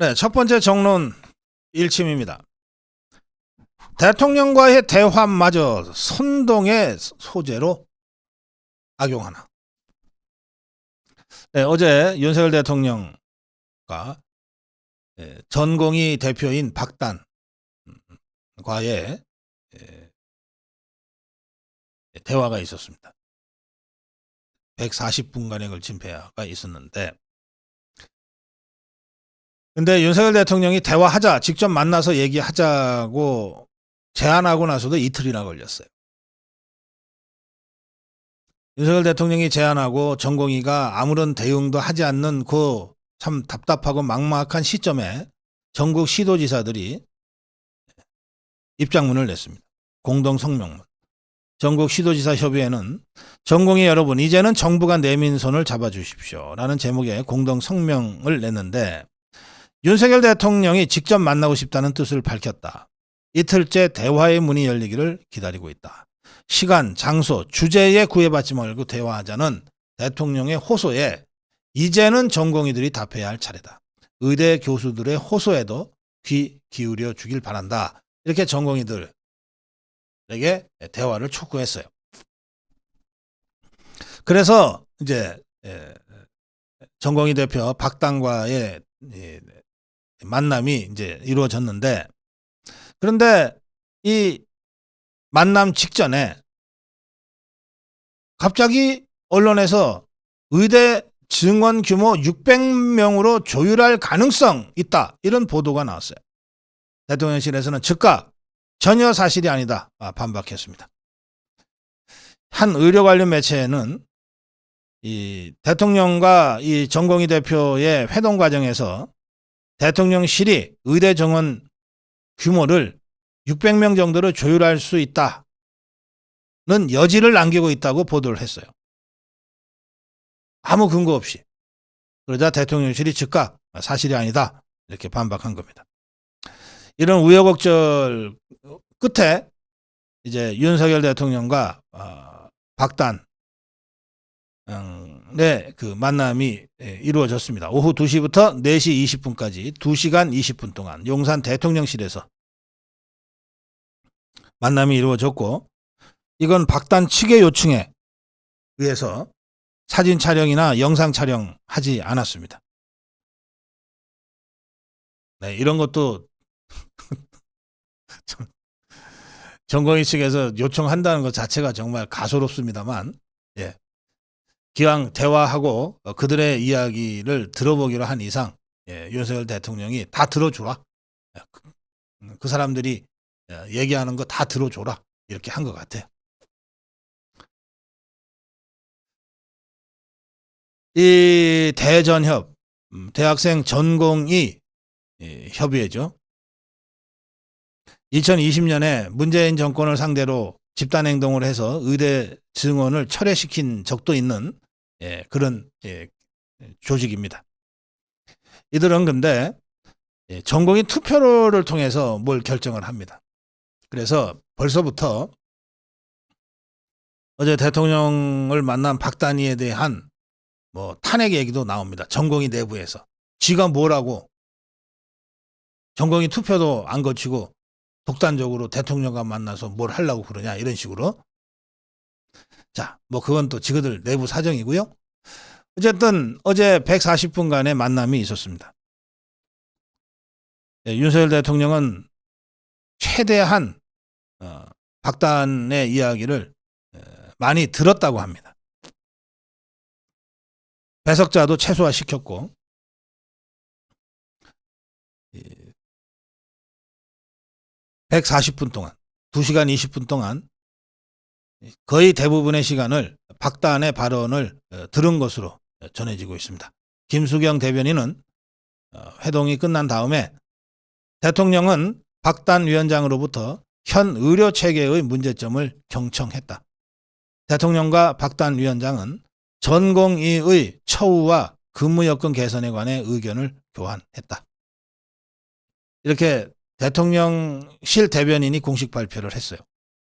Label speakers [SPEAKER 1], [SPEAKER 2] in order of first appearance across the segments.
[SPEAKER 1] 네, 첫 번째 정론 일침입니다. 대통령과의 대화마저 선동의 소재로 악용하나. 네, 어제 윤석열 대통령과 전공의 대표인 박단과의 대화가 있었습니다. 140분간에 걸친 대화가 있었는데, 근데 윤석열 대통령이 대화하자, 직접 만나서 얘기하자고 제안하고 나서도 이틀이나 걸렸어요. 윤석열 대통령이 제안하고 전공의가 아무런 대응도 하지 않는 그 참 답답하고 막막한 시점에 전국 시도지사들이 입장문을 냈습니다. 공동 성명문. 전국 시도지사 협의회는 전공의 여러분, 이제는 정부가 내민 손을 잡아주십시오 라는 제목의 공동 성명을 냈는데, 윤석열 대통령이 직접 만나고 싶다는 뜻을 밝혔다. 이틀째 대화의 문이 열리기를 기다리고 있다. 시간, 장소, 주제에 구애받지 말고 대화하자는 대통령의 호소에 이제는 전공의들이 답해야 할 차례다. 의대 교수들의 호소에도 귀 기울여 주길 바란다. 이렇게 전공의들에게 대화를 촉구했어요. 그래서 이제 전공의 대표 박단과의 만남이 이제 이루어졌는데, 그런데 이 만남 직전에 갑자기 언론에서 의대 증원 규모 600명으로 조율할 가능성 있다, 이런 보도가 나왔어요. 대통령실에서는 즉각 전혀 사실이 아니다 반박했습니다. 한 의료 관련 매체는 이 대통령과 이 전공의 대표의 회동 과정에서 대통령실이 의대 정원 규모를 600명 정도로 조율할 수 있다는 여지를 남기고 있다고 보도를 했어요. 아무 근거 없이. 그러자 대통령실이 즉각 사실이 아니다, 이렇게 반박한 겁니다. 이런 우여곡절 끝에 이제 윤석열 대통령과 박단의 그 만남이 이루어졌습니다. 오후 2시부터 4시 20분까지 2시간 20분 동안 용산 대통령실에서 만남이 이루어졌고, 이건 박단 측의 요청에 의해서 사진 촬영이나 영상 촬영하지 않았습니다. 네, 이런 것도 전공의 측에서 요청한다는 것 자체가 정말 가소롭습니다만, 예, 기왕 대화하고 그들의 이야기를 들어보기로 한 이상 윤석열 대통령이 다 들어줘라. 그 사람들이 얘기하는 거 다 들어줘라, 이렇게 한 것 같아요. 이 대전협, 대학생 전공의 협의회죠. 2020년에 문재인 정권을 상대로 집단행동을 해서 의대 증원을 철회시킨 적도 있는 그런 조직입니다. 이들은 근데 전공의 투표를 통해서 뭘 결정을 합니다. 그래서 벌써부터 어제 대통령을 만난 박단희에 대한 뭐 탄핵 얘기도 나옵니다. 전공의 내부에서. 지가 뭐라고 전공의 투표도 안 거치고 독단적으로 대통령과 만나서 뭘 하려고 그러냐, 이런 식으로. 자, 뭐 그건 또 지그들 내부 사정이고요. 어쨌든 어제 140분간의 만남이 있었습니다. 윤석열 대통령은 최대한 박단의 이야기를 많이 들었다고 합니다. 배석자도 최소화시켰고, 140분 동안, 2시간 20분 동안 거의 대부분의 시간을 박단의 발언을 들은 것으로 전해지고 있습니다. 김수경 대변인은 회동이 끝난 다음에 대통령은 박단 위원장으로부터 현 의료 체계의 문제점을 경청했다. 대통령과 박단 위원장은 전공의의 처우와 근무 여건 개선에 관해 의견을 교환했다. 이렇게 대통령실 대변인이 공식 발표를 했어요.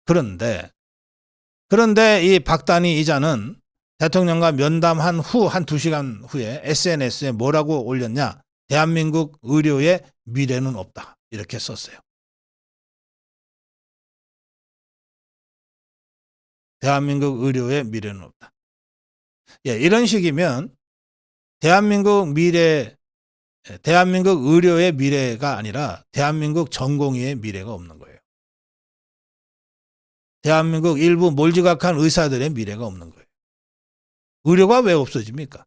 [SPEAKER 1] 그런데 이 박단희 이자는 대통령과 면담한 후 한 2시간 후에 SNS에 뭐라고 올렸냐? 대한민국 의료의 미래는 없다. 이렇게 썼어요. 대한민국 의료의 미래는 없다. 예, 이런 식이면 대한민국 의료의 미래가 아니라 대한민국 전공의의 미래가 없는 거예요. 대한민국 일부 몰지각한 의사들의 미래가 없는 거예요. 의료가 왜 없어집니까?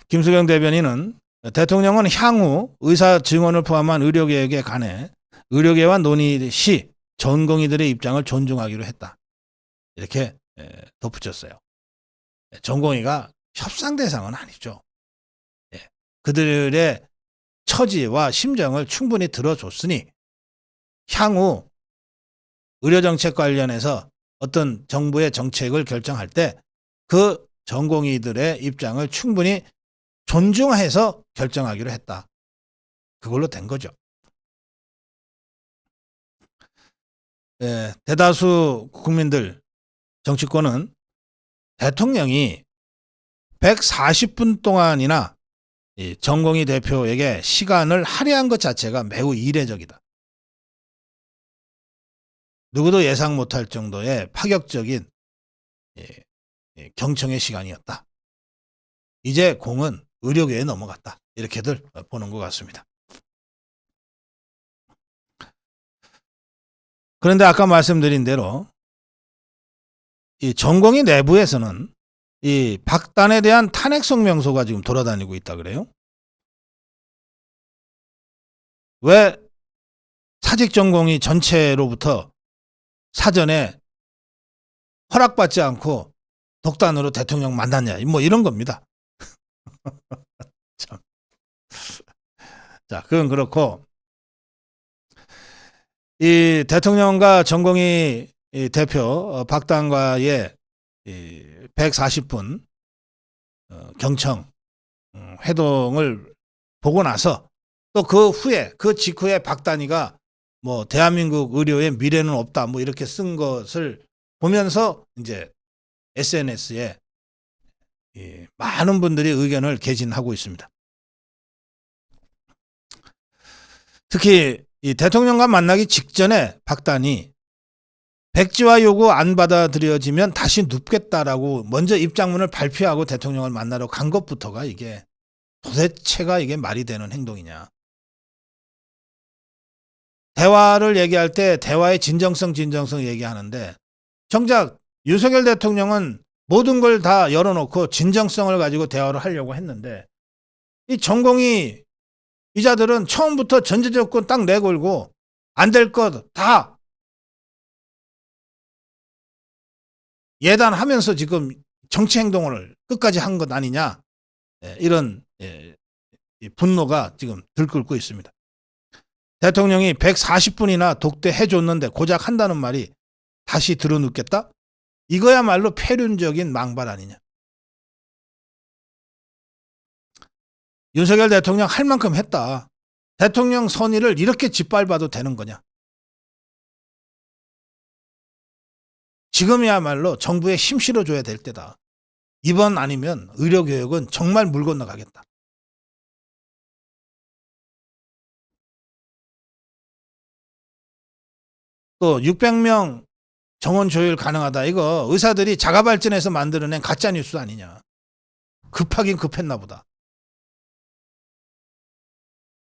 [SPEAKER 1] 김수경 대변인은 대통령은 향후 의사 증언을 포함한 의료개혁에 관해 의료계와 논의 시 전공의들의 입장을 존중하기로 했다. 이렇게 덧붙였어요. 전공의가 협상 대상은 아니죠. 그들의 처지와 심정을 충분히 들어줬으니 향후 의료정책 관련해서 어떤 정부의 정책을 결정할 때 그 전공의들의 입장을 충분히 존중해서 결정하기로 했다. 그걸로 된 거죠. 대다수 국민들, 정치권은 대통령이 140분 동안이나 전공의 대표에게 시간을 할애한 것 자체가 매우 이례적이다. 누구도 예상 못할 정도의 파격적인 경청의 시간이었다. 이제 공은 의료계에 넘어갔다. 이렇게들 보는 것 같습니다. 그런데 아까 말씀드린 대로 이 전공의 내부에서는 이 박단에 대한 탄핵 성명서가 지금 돌아다니고 있다 그래요. 왜 사직 전공의 전체로부터 사전에 허락받지 않고 독단으로 대통령 만났냐, 뭐 이런 겁니다. 참. 자, 그건 그렇고 이 대통령과 전공의 대표 박단과의 140분 경청 회동을 보고 나서 또 그 후에 그 직후에 박단위가 뭐 대한민국 의료의 미래는 없다 뭐 이렇게 쓴 것을 보면서 이제 SNS에 많은 분들이 의견을 개진하고 있습니다. 특히 이 대통령과 만나기 직전에 박단이 백지화 요구 안 받아들여지면 다시 눕겠다라고 먼저 입장문을 발표하고 대통령을 만나러 간 것부터가 이게 도대체가 이게 말이 되는 행동이냐. 대화를 얘기할 때 대화의 진정성 얘기하는데 정작 윤석열 대통령은 모든 걸 다 열어놓고 진정성을 가지고 대화를 하려고 했는데 이 전공의 이자들은 처음부터 전제조건 딱 내걸고 안 될 것 다 예단하면서 지금 정치 행동을 끝까지 한 것 아니냐, 이런 분노가 지금 들끓고 있습니다. 대통령이 140분이나 독대해줬는데 고작 한다는 말이 다시 들어눕겠다? 이거야말로 폐륜적인 망발 아니냐. 윤석열 대통령 할 만큼 했다. 대통령 선의를 이렇게 짓밟아도 되는 거냐. 지금이야말로 정부에 힘 실어줘야 될 때다. 이번 아니면 의료개혁은 정말 물 건너가겠다. 또 600명 정원 조율 가능하다. 이거 의사들이 자가 발전해서 만들어낸 가짜 뉴스 아니냐. 급하긴 급했나 보다.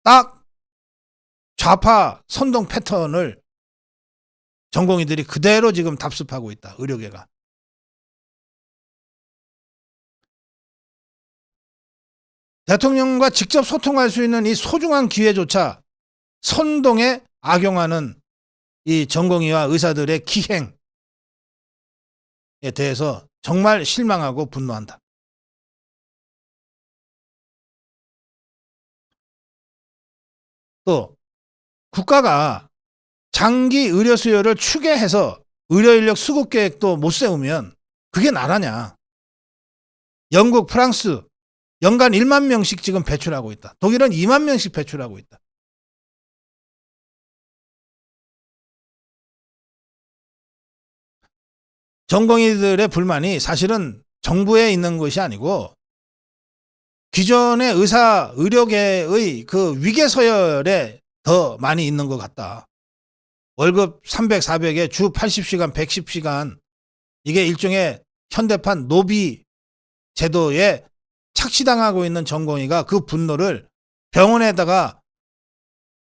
[SPEAKER 1] 딱 좌파 선동 패턴을 전공의들이 그대로 지금 답습하고 있다. 의료계가. 대통령과 직접 소통할 수 있는 이 소중한 기회조차 선동에 악용하는 이 전공의와 의사들의 기행에 대해서 정말 실망하고 분노한다. 또 국가가 장기 의료 수요를 추계해서 의료인력 수급 계획도 못 세우면 그게 나라냐. 영국, 프랑스 연간 1만 명씩 지금 배출하고 있다. 독일은 2만 명씩 배출하고 있다. 전공의들의 불만이 사실은 정부에 있는 것이 아니고 기존의 의료계의 그 위계 서열에 더 많이 있는 것 같다. 월급 300, 400에 주 80시간, 110시간 이게 일종의 현대판 노비 제도에 착취당하고 있는 전공의가 그 분노를 병원에다가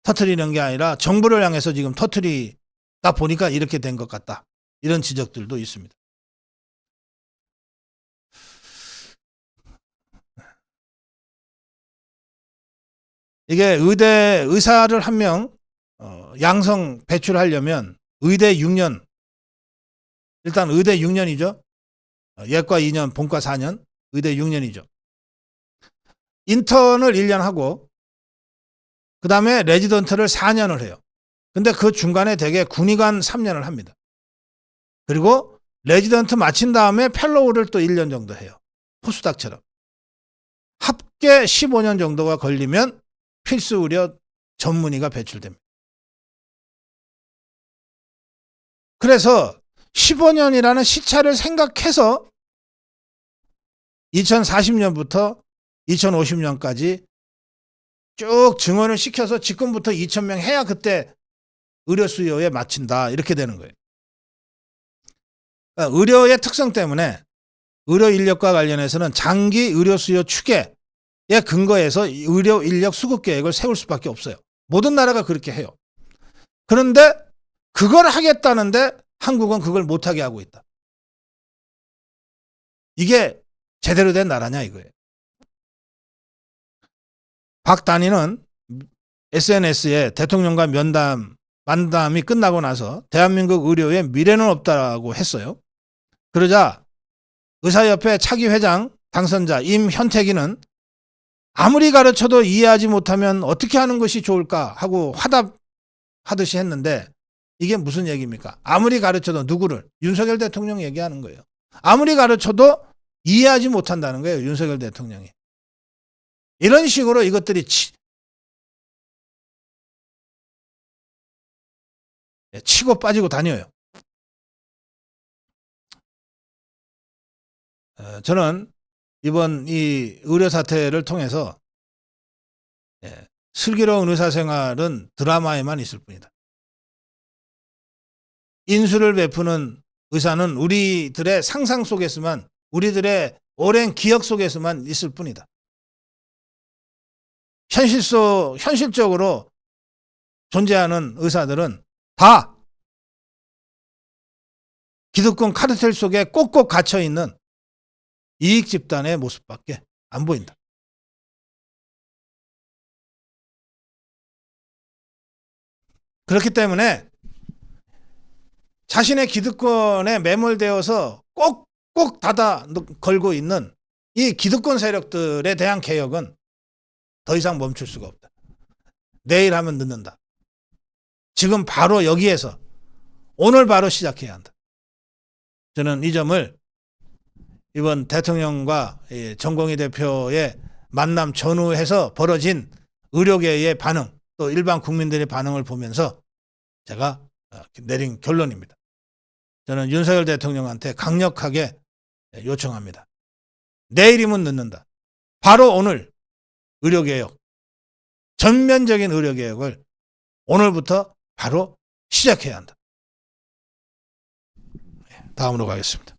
[SPEAKER 1] 터뜨리는 게 아니라 정부를 향해서 지금 터뜨리다 보니까 이렇게 된 것 같다. 이런 지적들도 있습니다. 이게 의사를 한 명 양성 배출하려면 의대 6년, 일단 의대 6년이죠. 예과 2년, 본과 4년, 의대 6년이죠. 인턴을 1년 하고 그 다음에 레지던트를 4년을 해요. 근데 그 중간에 대개 군의관 3년을 합니다. 그리고 레지던트 마친 다음에 펠로우를 또 1년 정도 해요. 포스닥처럼. 합계 15년 정도가 걸리면 필수 의료 전문의가 배출됩니다. 그래서 15년이라는 시차를 생각해서 2040년부터 2050년까지 쭉 증원을 시켜서 지금부터 2,000명 해야 그때 의료 수요에 맞춘다. 이렇게 되는 거예요. 그러니까 의료의 특성 때문에 의료 인력과 관련해서는 장기 의료 수요 추계에 근거해서 의료 인력 수급 계획을 세울 수밖에 없어요. 모든 나라가 그렇게 해요. 그런데 그걸 하겠다는데 한국은 그걸 못하게 하고 있다. 이게 제대로 된 나라냐 이거예요. 박 단위는 SNS에 대통령과 만담이 끝나고 나서 대한민국 의료에 미래는 없다고 했어요. 그러자 의사협회 차기 회장 당선자 임현택이는 아무리 가르쳐도 이해하지 못하면 어떻게 하는 것이 좋을까 하고 화답하듯이 했는데 이게 무슨 얘기입니까? 아무리 가르쳐도 누구를? 윤석열 대통령 얘기하는 거예요. 아무리 가르쳐도 이해하지 못한다는 거예요. 윤석열 대통령이. 이런 식으로 이것들이 치고 빠지고 다녀요. 저는 이번 이 의료 사태를 통해서 슬기로운 의사생활은 드라마에만 있을 뿐이다. 인수를 베푸는 의사는 우리들의 상상 속에서만, 우리들의 오랜 기억 속에서만 있을 뿐이다. 현실적으로 존재하는 의사들은 다 기득권 카르텔 속에 꼭꼭 갇혀있는 이익 집단의 모습밖에 안 보인다. 그렇기 때문에 자신의 기득권에 매몰되어서 꼭꼭 닫아 걸고 있는 이 기득권 세력들에 대한 개혁은 더 이상 멈출 수가 없다. 내일 하면 늦는다. 지금 바로 여기에서 오늘 바로 시작해야 한다. 저는 이 점을 이번 대통령과 정공희 대표의 만남 전후해서 벌어진 의료계의 반응, 또 일반 국민들의 반응을 보면서 제가 내린 결론입니다. 저는 윤석열 대통령한테 강력하게 요청합니다. 내일이면 늦는다. 바로 오늘 의료개혁, 전면적인 의료개혁을 오늘부터 바로 시작해야 한다. 다음으로 가겠습니다.